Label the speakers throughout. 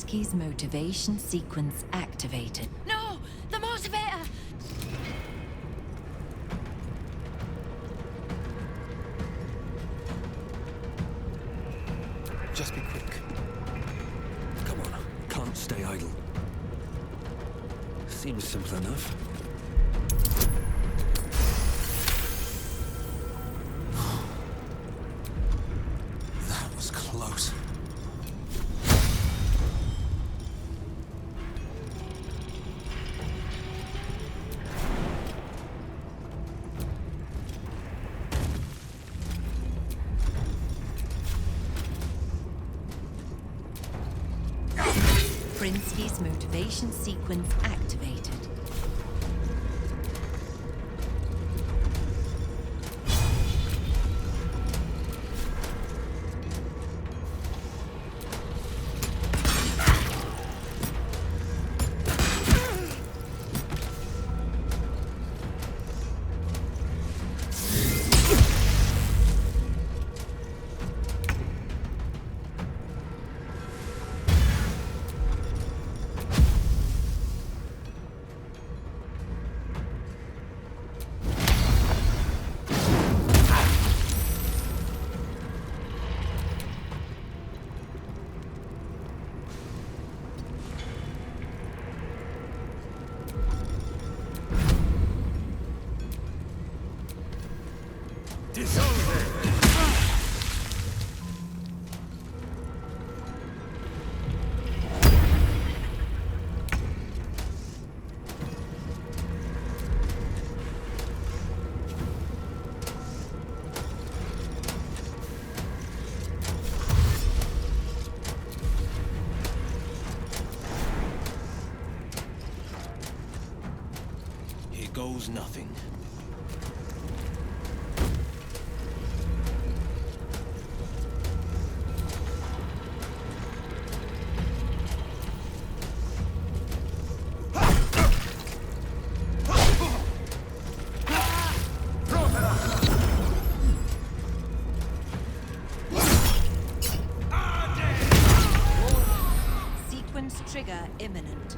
Speaker 1: Prinsky's motivation sequence activated.
Speaker 2: No! The motivator!
Speaker 3: Just be quick.
Speaker 4: Come on, can't stay idle. Seems simple enough.
Speaker 3: That was close.
Speaker 1: Prinsky's motivation sequence activated.
Speaker 3: Here goes nothing.
Speaker 1: Sequence trigger imminent.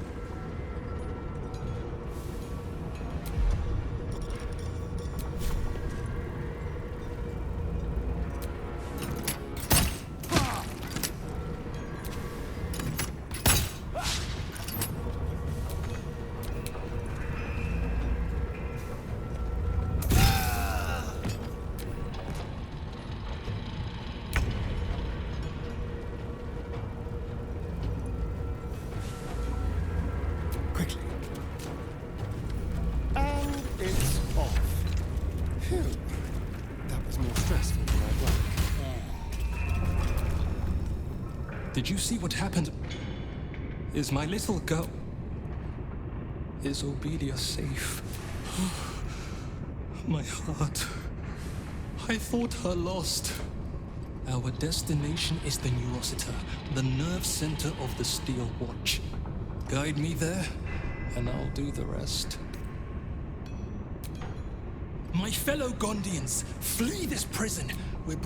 Speaker 3: Quickly. And it's off. Phew. That was more stressful than I'd like.
Speaker 4: Did you see what happened? Is my little girl... Is Obedia safe? My heart. I thought her lost. Our destination is the Neurosita, the nerve center of the Steel Watch. Guide me there, and I'll do the rest. My fellow Gondians, flee this prison! We're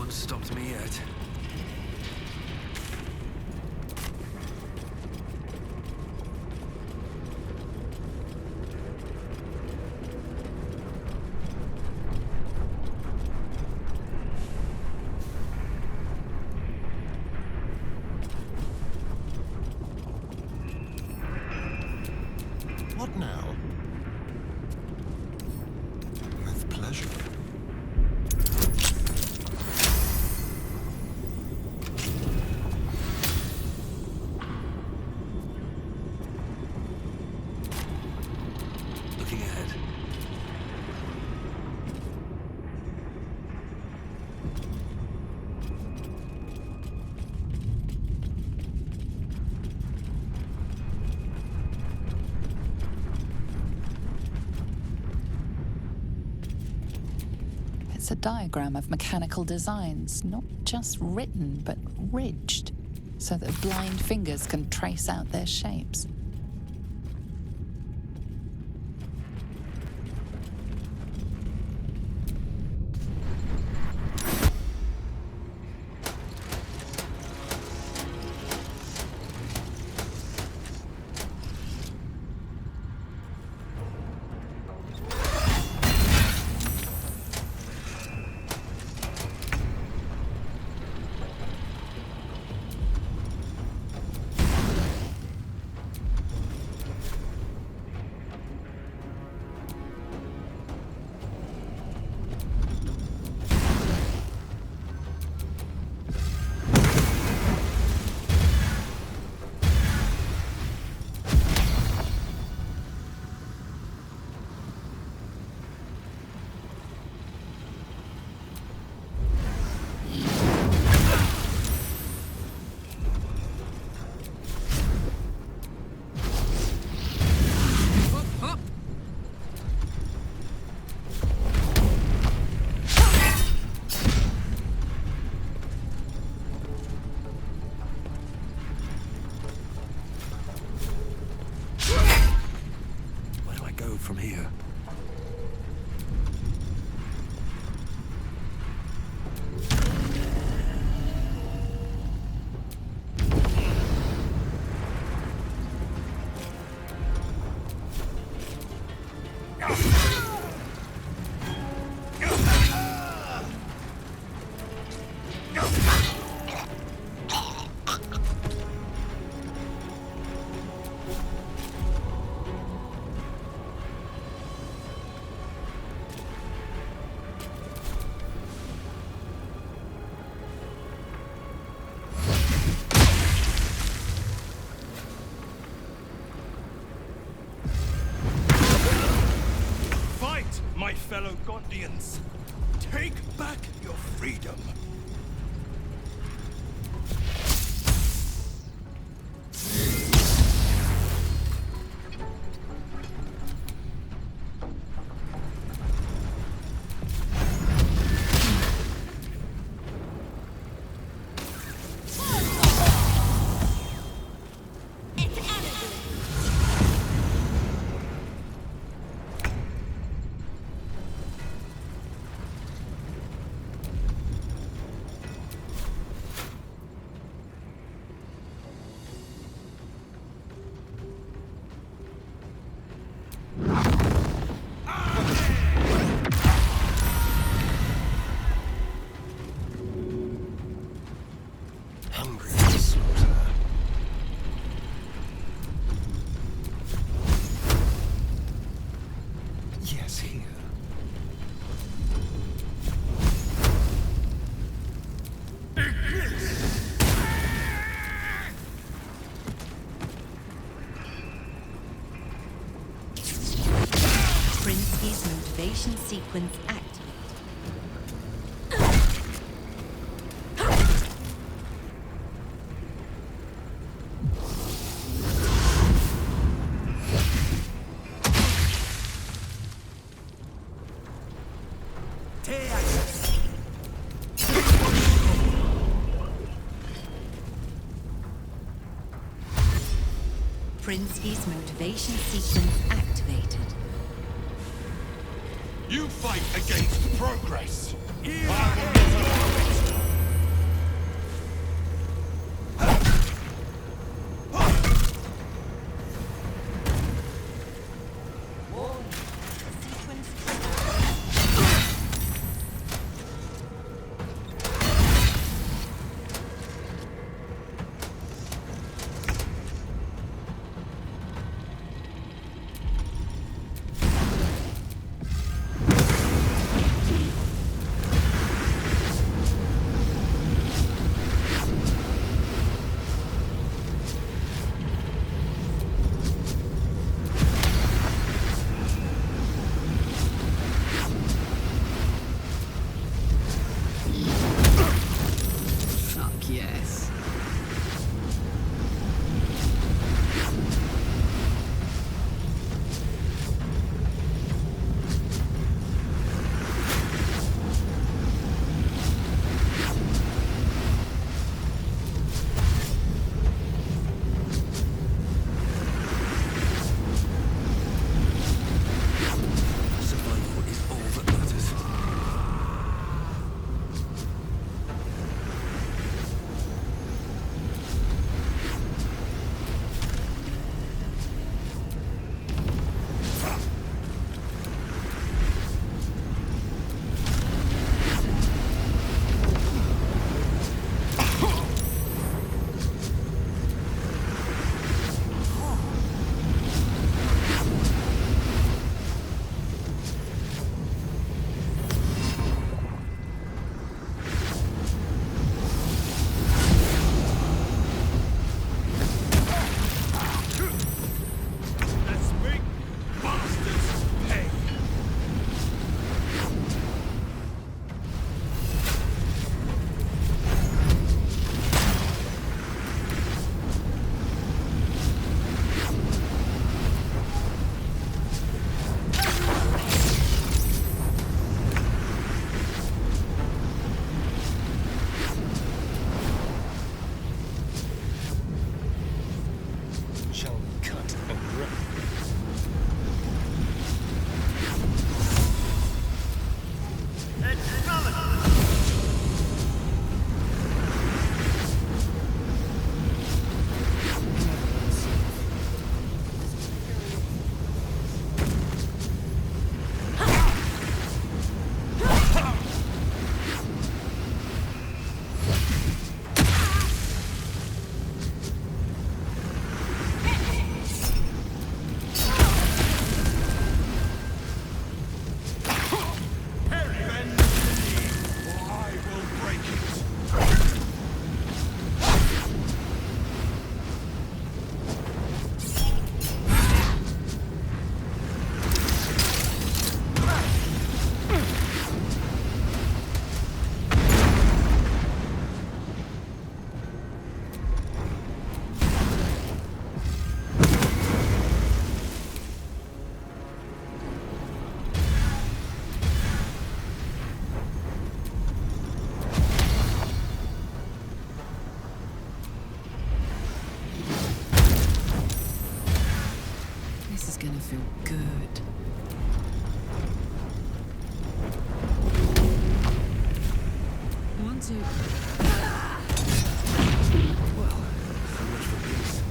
Speaker 4: stopped me yet.
Speaker 3: What now? With pleasure.
Speaker 5: It's a diagram of mechanical designs, not just written, but ridged, so that blind fingers can trace out their shapes.
Speaker 3: From here.
Speaker 6: My fellow Gondians, take back your freedom.
Speaker 1: Motivation sequence activated. Prinsky's motivation sequence activated.
Speaker 6: You fight against progress. I will not allow it.
Speaker 5: This is gonna feel good. One, two.
Speaker 3: Well, so much for peace.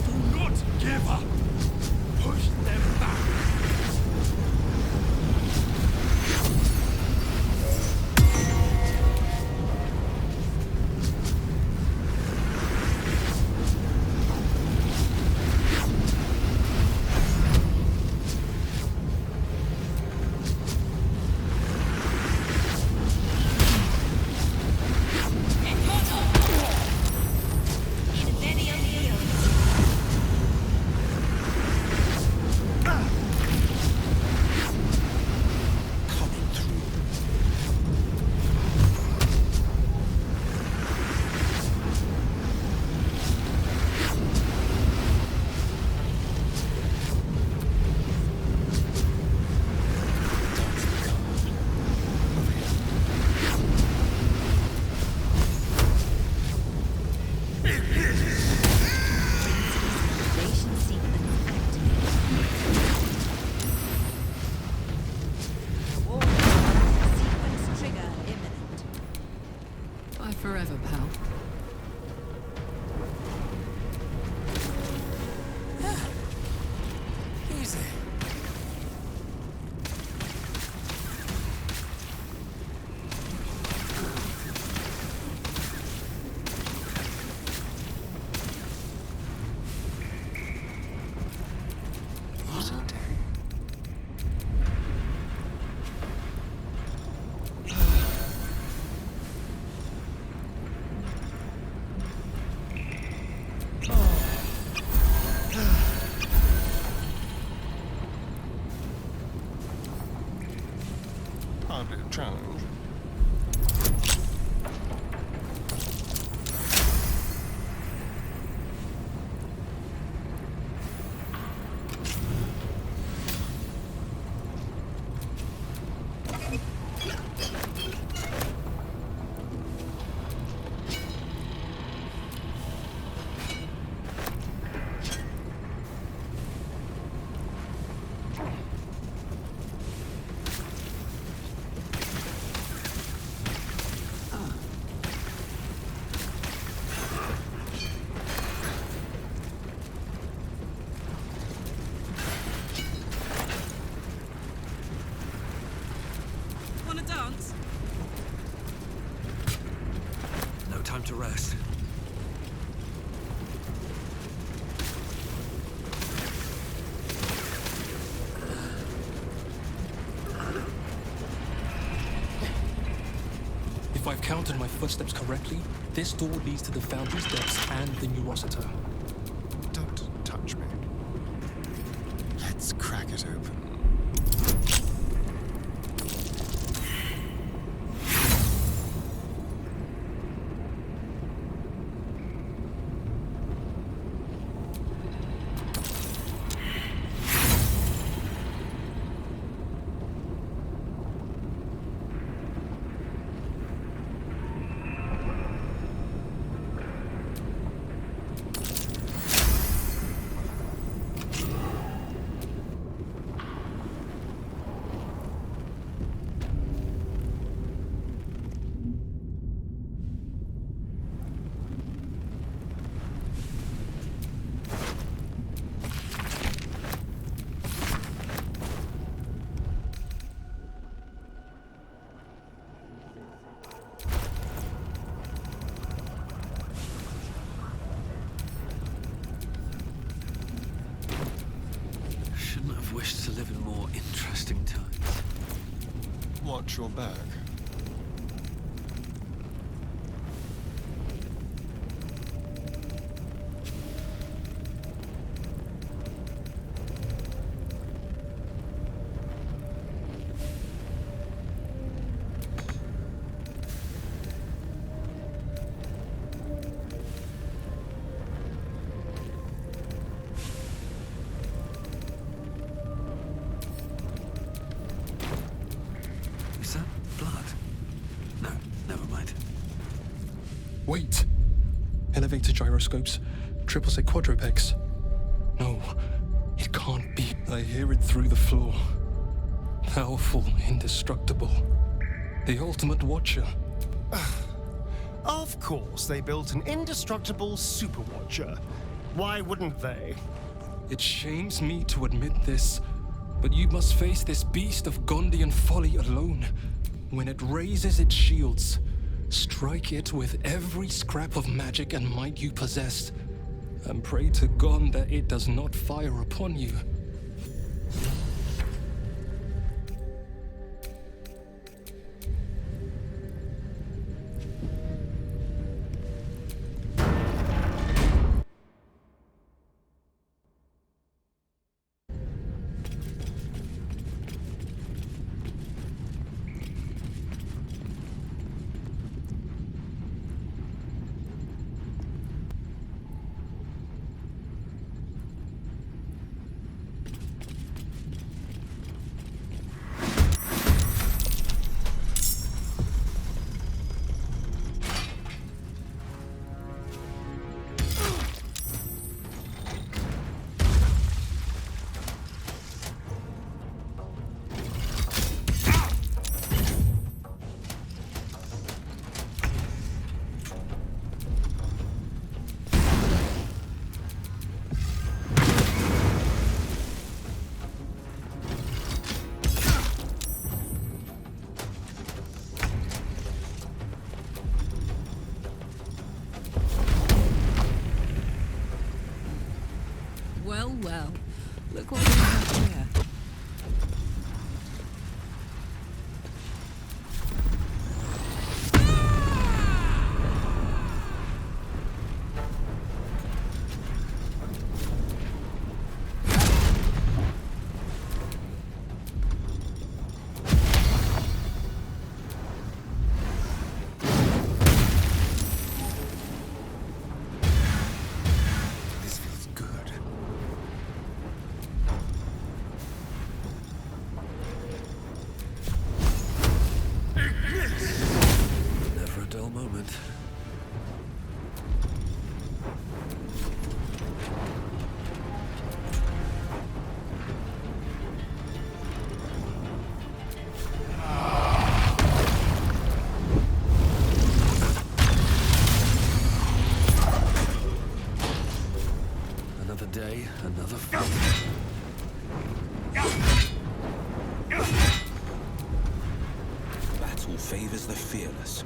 Speaker 6: Do not give up. Push them back.
Speaker 3: Coming through. That's the card. Over here.
Speaker 1: Motivation sequence activated. Sequence trigger imminent.
Speaker 5: Bye forever, pal.
Speaker 3: Easy. What a day. Hardly a challenge.
Speaker 5: Wanna dance?
Speaker 3: No time to rest.
Speaker 4: If I've counted my footsteps correctly, this door leads to the Foundry's depths and the Neurositer.
Speaker 3: Don't touch me. Let's crack it open.
Speaker 7: wished to live in more interesting times.
Speaker 3: Watch your back.
Speaker 4: elevator gyroscopes, triple set quadrupex. No, it can't be. I hear it through the floor. Powerful, indestructible. The ultimate watcher.
Speaker 3: Of course, they built an indestructible super watcher. Why wouldn't they?
Speaker 4: It shames me to admit this, but you must face this beast of Gondian folly alone. When it raises its shields, strike it with every scrap of magic and might you possess, and pray to God that it does not fire upon you.
Speaker 1: Well, look what we have here.
Speaker 3: This feels good.
Speaker 7: Never a dull moment. Another day, another fight.
Speaker 6: Battle favors the fearless.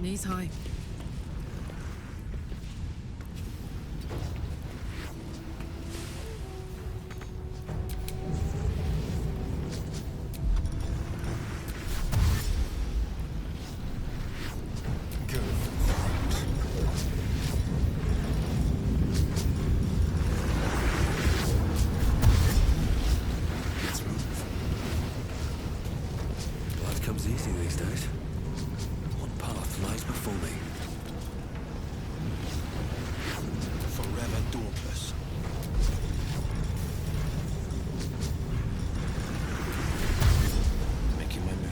Speaker 1: Knees high.
Speaker 3: Go for it. Let's move.
Speaker 7: Life comes easy these days. What path lies before me?
Speaker 6: Forever dauntless.
Speaker 3: Making my move.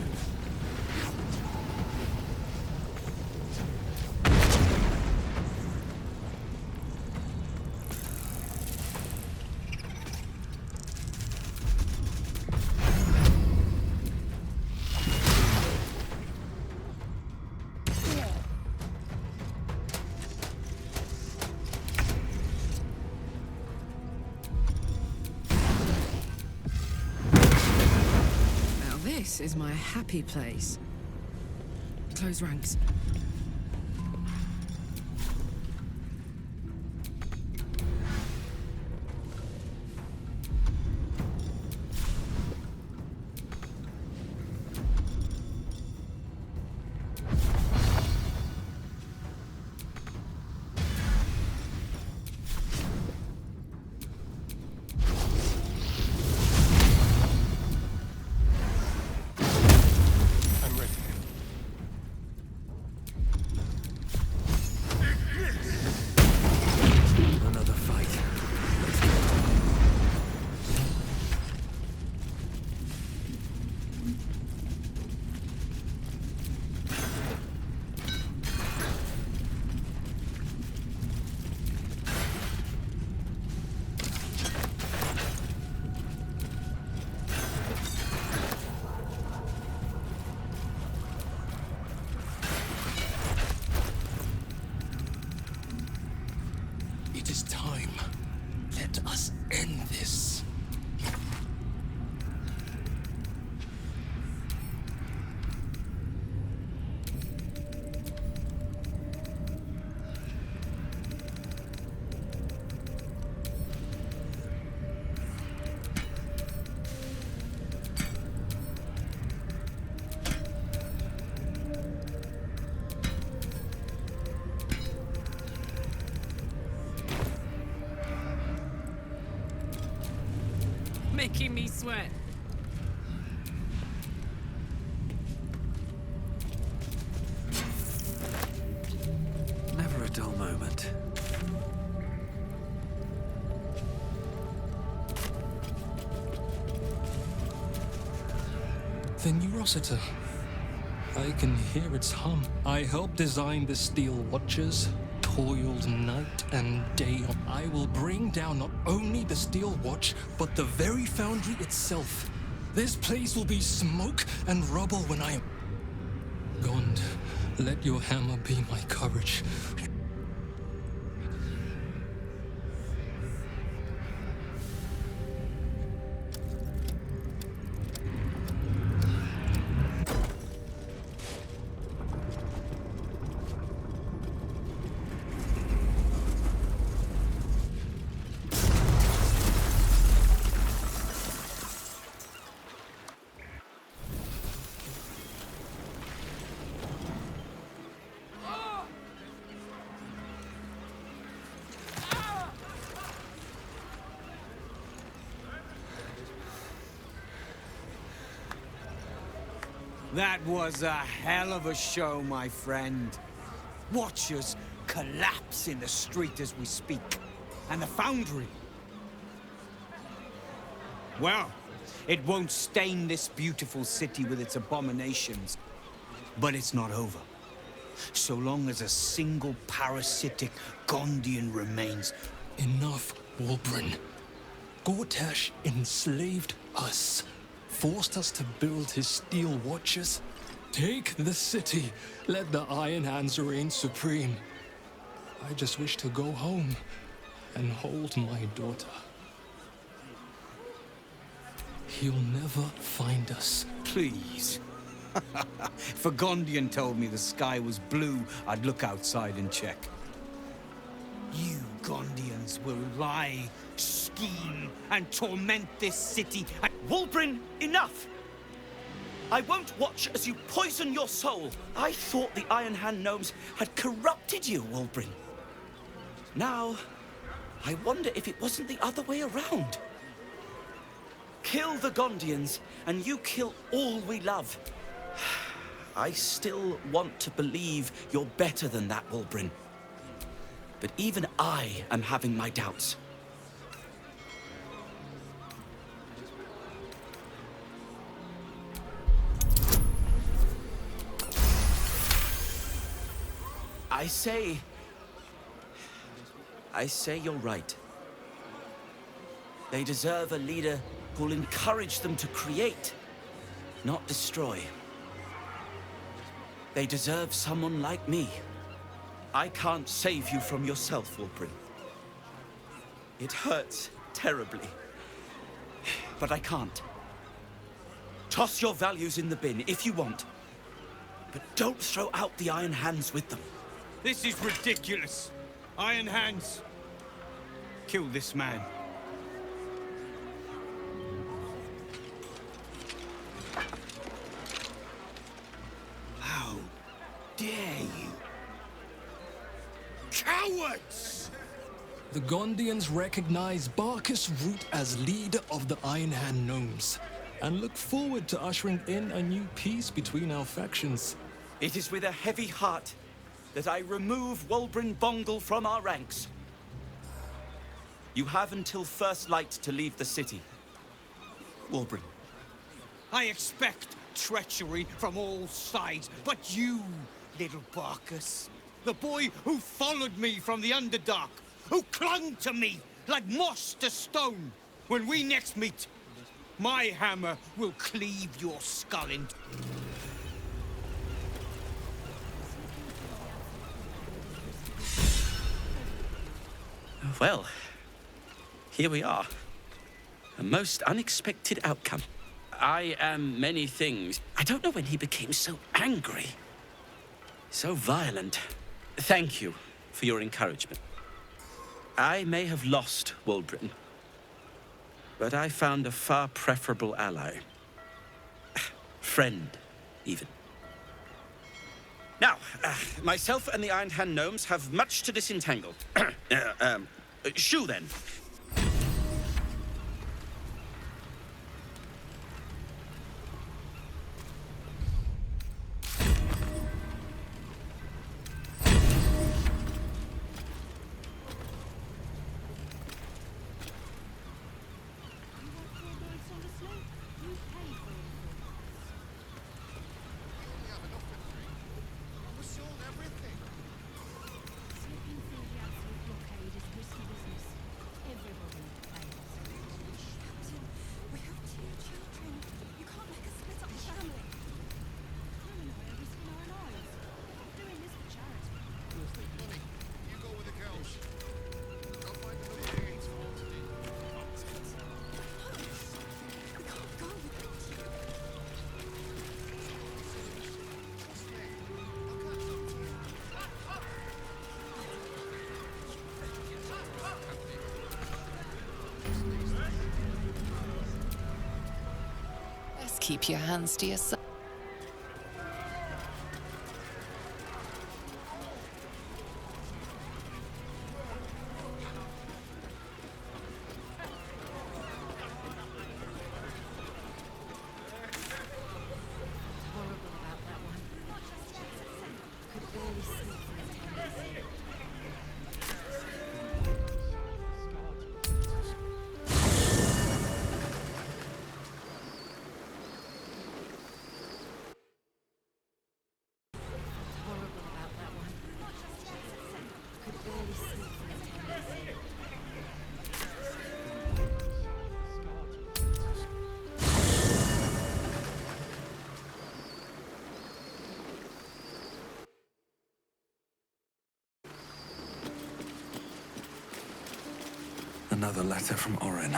Speaker 1: Now this is my happy place. Close ranks.
Speaker 3: I'm ready.
Speaker 7: Another fight. Let's go.
Speaker 4: It is time. Let us end this.
Speaker 1: Making me sweat.
Speaker 7: Never a dull moment.
Speaker 4: The new Rossiter. I can hear its hum. I helped design the Steel Watchers, toiled night and day. I will bring down not only the Steel Watch, but the very foundry itself. This place will be smoke and rubble when I am gone. Let your hammer be my courage.
Speaker 8: That was a hell of a show, my friend. Watchers collapse in the street as we speak. And the foundry. Well, it won't stain this beautiful city with its abominations. But it's not over. So long as a single parasitic Gondian remains.
Speaker 4: Enough, Wulbren. Gortash enslaved us, forced us to build his steel watches. Take the city, let the Iron Hands reign supreme. I just wish to go home and hold my daughter. He'll never find us.
Speaker 8: Please. If a Gondian told me the sky was blue, I'd look outside and check. You Gondians will lie, scheme, and torment this city.
Speaker 9: Wulbrin, enough! I won't watch as you poison your soul. I thought the Iron Hand gnomes had corrupted you, Wulbrin. Now, I wonder if it wasn't the other way around. Kill the Gondians, and you kill all we love. I still want to believe you're better than that, Wulbrin. But even I am having my doubts. I say you're right. They deserve a leader who'll encourage them to create, not destroy. They deserve someone like me. I can't save you from yourself, Wulbrin. It hurts terribly, but I can't. Toss your values in the bin if you want, but don't throw out the Iron Hands with them.
Speaker 8: This is ridiculous. Iron Hands. Kill this man. How dare you? Cowards!
Speaker 4: The Gondians recognize Barkus Root as leader of the Iron Hand Gnomes, and look forward to ushering in a new peace between our factions.
Speaker 9: It is with a heavy heart that I remove Wulbrin Bongal from our ranks. You have until first light to leave the city. Wulbrin.
Speaker 8: I expect treachery from all sides, but you, little Barkus, the boy who followed me from the Underdark, who clung to me like moss to stone, when we next meet, my hammer will cleave your skull in.
Speaker 9: Well, here we are. A most unexpected outcome. I am many things. I don't know when he became so angry. So violent. Thank you for your encouragement. I may have lost Wulbrin, but I found a far preferable ally. Friend, even. Now, myself and the Iron Hand Gnomes have much to disentangle. Shoo, then.
Speaker 5: Keep your hands to yourself.
Speaker 7: Another letter from Orin.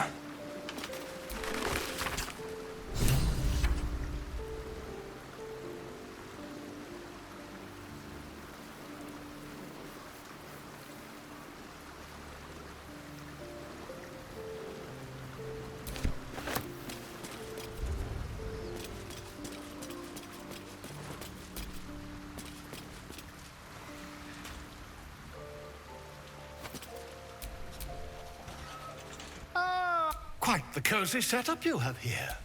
Speaker 6: the cozy setup you have here.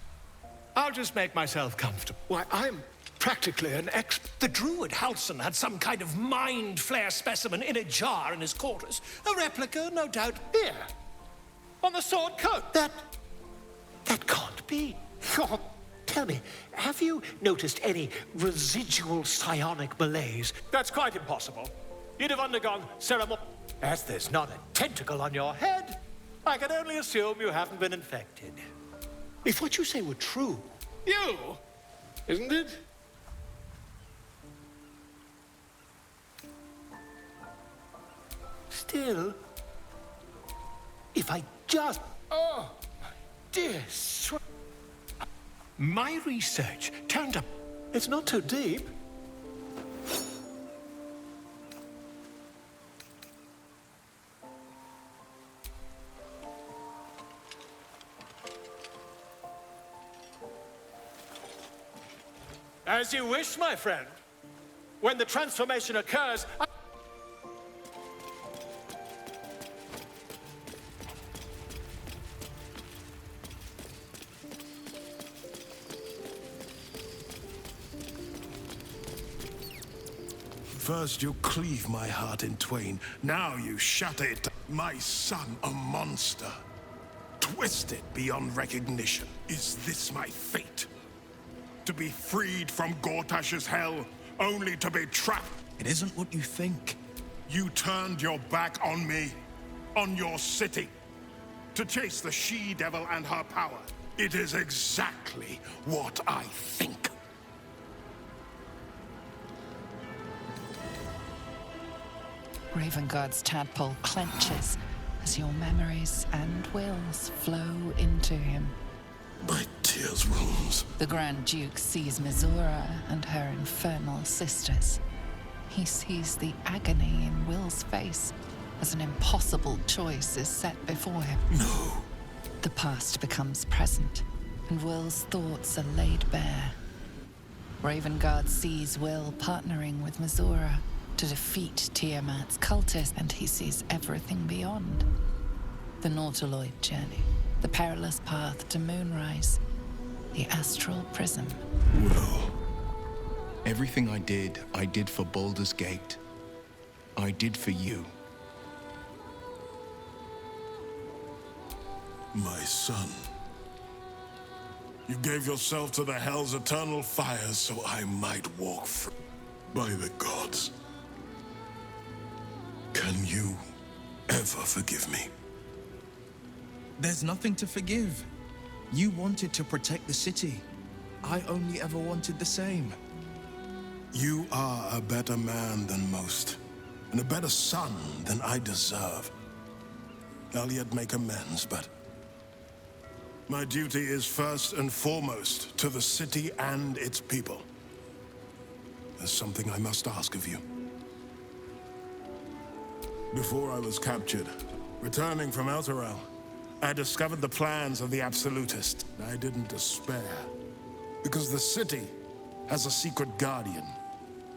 Speaker 6: I'll just make myself comfortable.
Speaker 10: Why, I'm practically an expert.
Speaker 6: The druid Halson had some kind of mind flare specimen in a jar in his quarters. A replica, no doubt.
Speaker 10: Here, on the sword coat. That can't be. Oh, tell me, have you noticed any residual psionic malaise? That's quite impossible. You'd have undergone ceremony. As there's not a tentacle on your head, I can only assume you haven't been infected. If what you say were true, you, isn't it? Still, if I just... Oh, dear... My research turned up... It's not too deep. As you wish, my friend. When the transformation occurs...
Speaker 6: First you cleave my heart in twain, now you shatter it. My son, a monster. Twisted beyond recognition. Is this my fate? To be freed from Gortash's hell, only to be trapped?
Speaker 8: It isn't what you think.
Speaker 6: You turned your back on me, on your city, to chase the she-devil and her power. It is exactly what I think.
Speaker 5: Ravenguard's tadpole clenches as your memories and wills flow into him.
Speaker 6: My tears wounds.
Speaker 5: The Grand Duke sees Mizora and her infernal sisters. He sees the agony in Will's face as an impossible choice is set before him.
Speaker 6: No.
Speaker 5: The past becomes present, and Will's thoughts are laid bare. Ravenguard sees Will partnering with Mizora to defeat Tiamat's cultists, and he sees everything beyond. The Nautiloid journey, the perilous path to Moonrise, the astral prism.
Speaker 6: Will.
Speaker 11: Everything I did for Baldurs Gate. I did for you.
Speaker 6: My son. You gave yourself to the Hell's eternal fires so I might walk free. By the gods. Can you ever forgive me?
Speaker 8: There's nothing to forgive. You wanted to protect the city. I only ever wanted the same.
Speaker 6: You are a better man than most, and a better son than I deserve. I'll yet make amends, but my duty is first and foremost to the city and its people. There's something I must ask of you. Before I was captured, returning from Elturel, I discovered the plans of the Absolutists. I didn't despair, because the city has a secret guardian,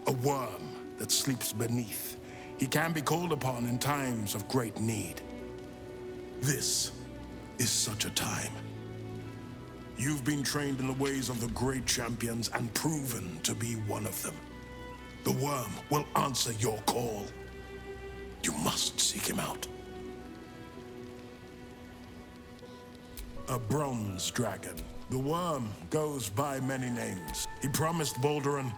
Speaker 6: a worm that sleeps beneath. He can be called upon in times of great need. This is such a time. You've been trained in the ways of the great champions and proven to be one of them. The worm will answer your call. You must seek him out. A bronze dragon. The worm goes by many names. He promised Balduran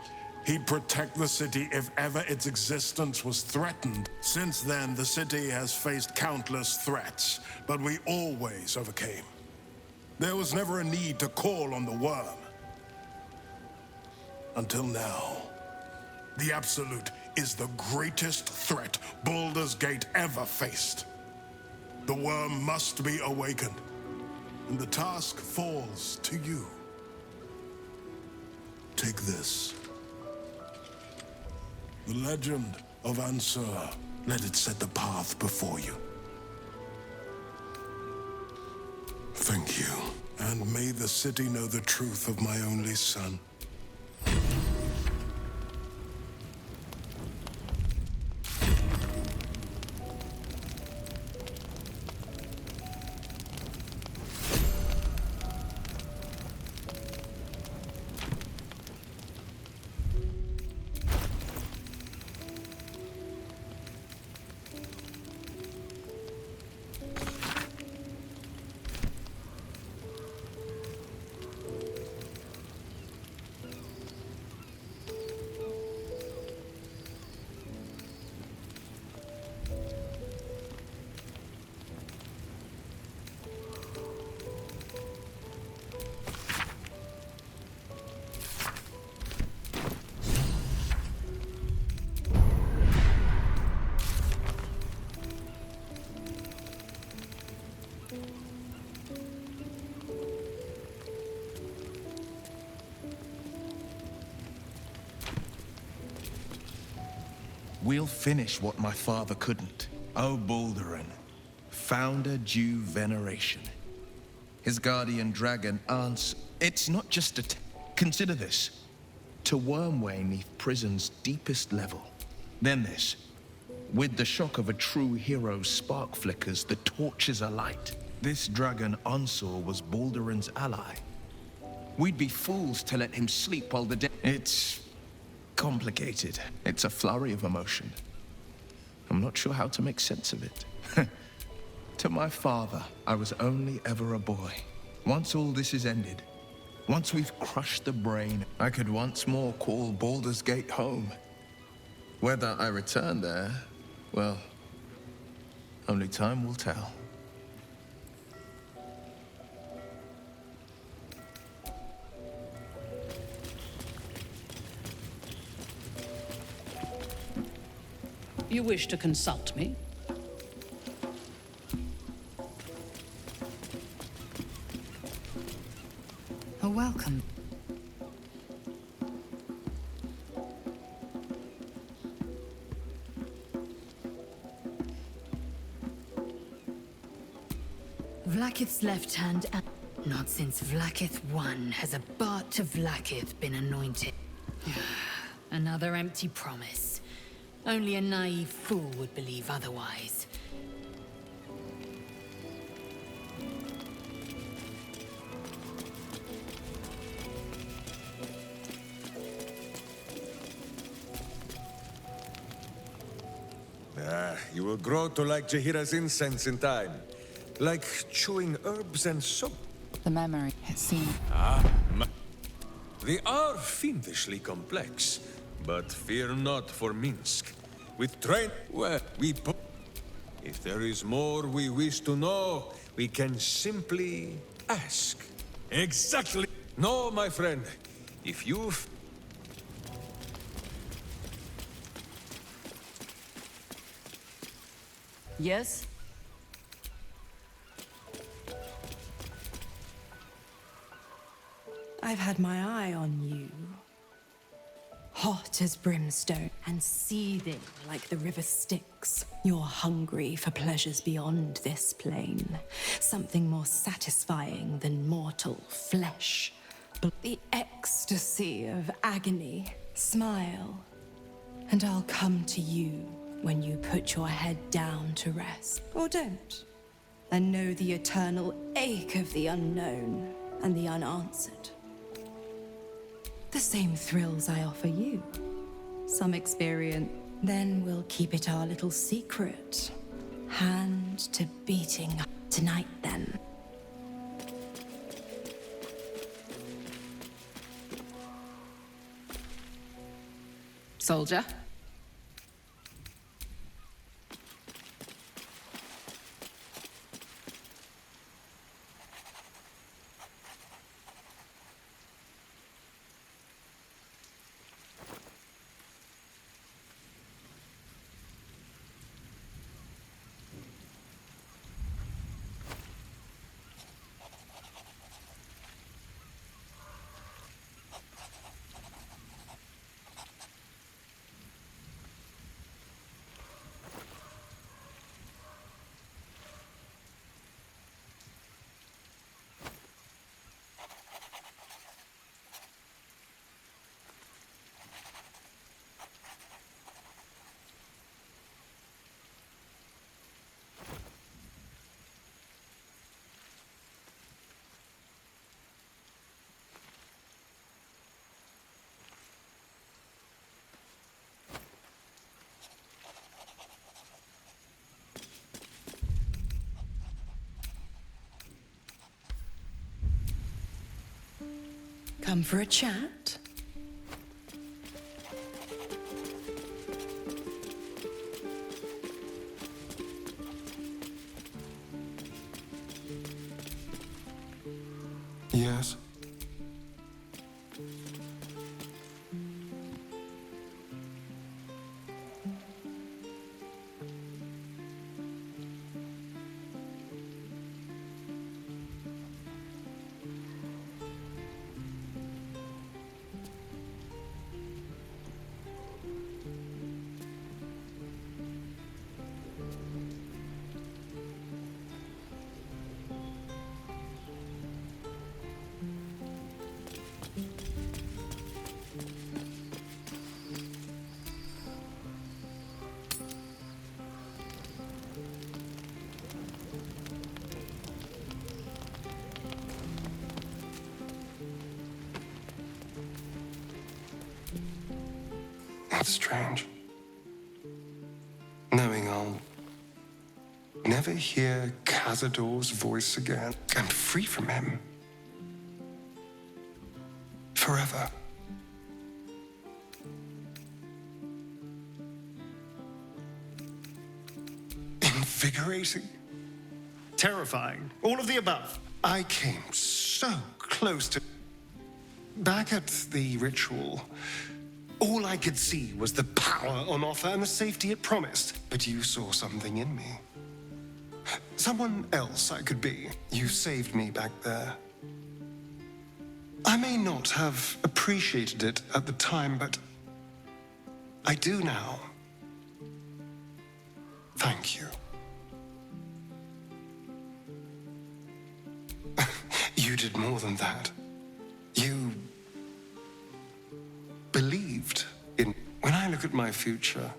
Speaker 6: he'd protect the city if ever its existence was threatened. Since then, the city has faced countless threats, but we always overcame. There was never a need to call on the worm. Until now. The Absolute is the greatest threat Baldurs Gate ever faced. The worm must be awakened, and the task falls to you. Take this. The legend of Ansur. Let it set the path before you. Thank you, and may the city know the truth of my only son.
Speaker 11: We'll finish what my father couldn't. O Balduran, founder due veneration. His guardian dragon answers. It's not just a consider this. To Wormway neath prison's deepest level. Then this. With the shock of a true hero's spark flickers, the torches alight. This dragon Onsor was Balduran's ally. We'd be fools to let him sleep while the dead. It's complicated. It's a flurry of emotion. I'm not sure how to make sense of it. To my father, I was only ever a boy. Once all this is ended, once we've crushed the brain, I could once more call Baldurs Gate home. Whether I return there, well, only time will tell.
Speaker 12: You wish to consult me?
Speaker 5: A welcome.
Speaker 2: Vlaakith's left hand and... Not since Vlaakith I has a Bart to Vlaakith been anointed. Another empty promise. Only a naive fool would believe otherwise.
Speaker 13: You will grow to like Jahira's incense in time. Like chewing herbs and soap.
Speaker 5: The memory, it seemed.
Speaker 13: They are fiendishly complex, but fear not for Minsk. With train, well, if there is more we wish to know, we can simply ask. Exactly. No, my friend. If you
Speaker 2: Yes?
Speaker 14: I've had my eye on you. Hot as brimstone and seething like the river Styx. You're hungry for pleasures beyond this plane. Something more satisfying than mortal flesh. The ecstasy of agony. Smile, and I'll come to you when you put your head down to rest. Or don't. And know the eternal ache of the unknown and the unanswered. The same thrills I offer you. Some experience. Then we'll keep it our little secret. Hand to beating tonight, then.
Speaker 5: Soldier.
Speaker 14: Come for a chat?
Speaker 3: Yes? It's strange. Knowing I'll never hear Cazador's voice again, and free from him. Forever. Invigorating. Terrifying. All of the above. I came so close to... Back at the ritual, all I could see was the power on offer and the safety it promised. But you saw something in me. Someone else I could be. You saved me back there. I may not have appreciated it at the time, but I do now. Thank you. You did more than that. You believed in... When I look at my future,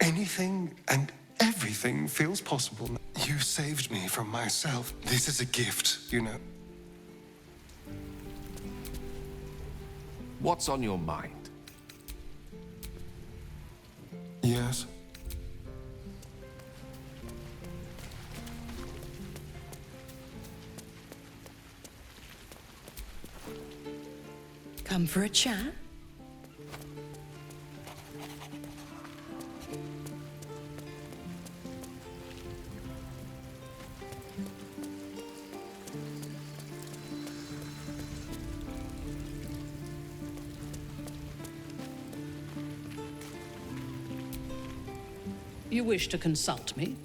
Speaker 3: anything and everything feels possible. You saved me from myself. This is a gift, you know.
Speaker 15: What's on your mind?
Speaker 3: Yes.
Speaker 14: Come for a chat?
Speaker 12: You wish to consult me?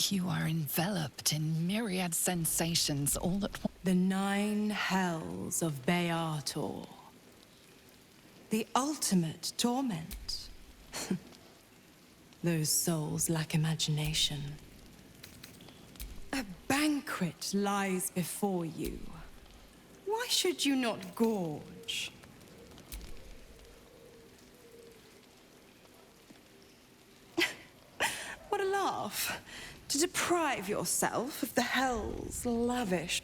Speaker 5: You are enveloped in myriad sensations all at once.
Speaker 14: The 9 hells of Beator. The ultimate torment. Those souls lack imagination. A banquet lies before you. Why should you not gorge? What a laugh. To deprive yourself of the hells lavish.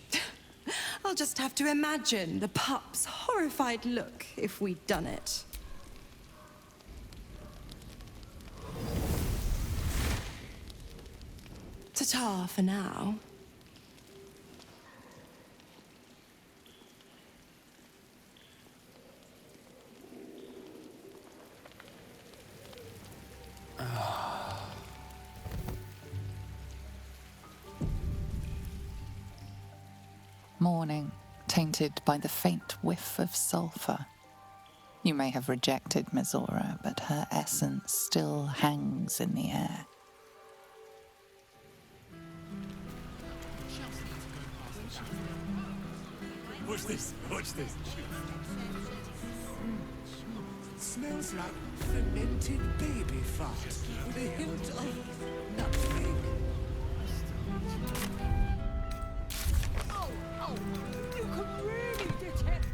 Speaker 14: I'll just have to imagine the pup's horrified look if we'd done it. Ta-ta for now.
Speaker 5: Morning, tainted by the faint whiff of sulphur. You may have rejected Mizora, but her essence still hangs in the air.
Speaker 6: Watch this, watch this. It smells like fermented baby fat with a hint of nutmeg. You can really detect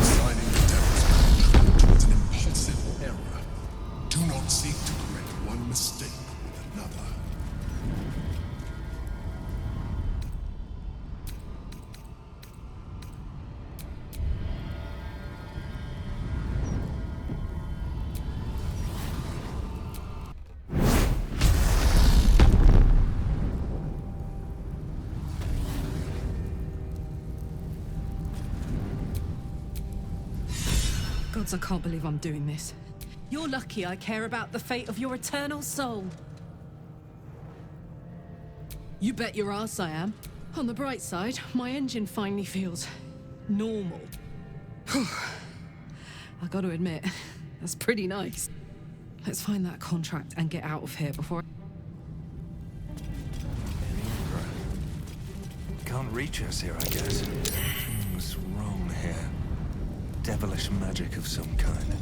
Speaker 6: Signing the devil's contract was an impulsive error. Do not seek to correct one mistake with another.
Speaker 1: Gods, I can't believe I'm doing this. You're lucky I care about the fate of your eternal soul. You bet your ass I am. On the bright side, my engine finally feels normal. I gotta admit, that's pretty nice. Let's find that contract and get out of here before...
Speaker 7: Can't reach us here, I guess. Something's wrong here. Devilish magic of some kind.